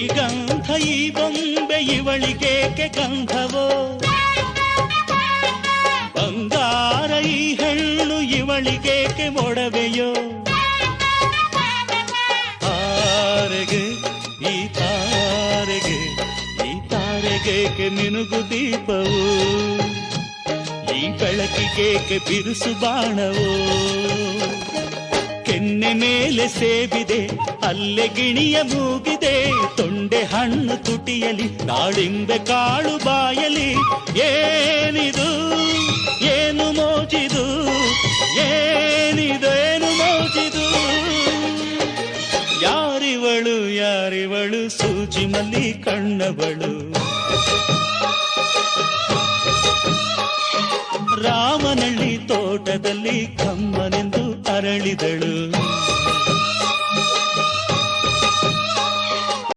ಈ ಗಂಧ ಈ ಬೊಂಬೆ ಇವಳಿಗೇಕೆ ಗಂಧವೋ, ಬಂಗಾರ ಈ ಹೆಣ್ಣು ಇವಳಿಗೇಕೆ ಮೊಡವೆಯೋ. ತಾರೆಗೆ ಈ ತಾರೆಗೆ ಈ ತಾರೆಗೇಕೆ ಮಿನುಗು ದೀಪವು, ಈ ಬೆಳಕಿಗೇಕೆ ಬಿರುಸು ಬಾಣವೋ. ಕೆನ್ನೆ ಮೇಲೆ ಸೇಬಿದೆ ಅಲ್ಲೆ ಗಿಣಿಯ ಮೂಗಿದೆ, ತೊಂಡೆ ಹಣ್ಣು ತುಟಿಯಲಿ ದಾಳಿಂಬೆ ಕಾಳು ಬಾಯಲಿ. ಏನಿದು ಏನು ಮೋಜಿದು, ಏನಿದೇನು ಮೋಜಿದು. ಯಾರಿವಳು ಯಾರಿವಳು ಸೂಜಿ ಮಲ್ಲಿ ಕಣ್ಣವಳು. ರಾಮನಳ್ಳಿ ತೋಟದಲ್ಲಿ ಕಮ್ಮನೆಂದು ಅರಳಿದಳು.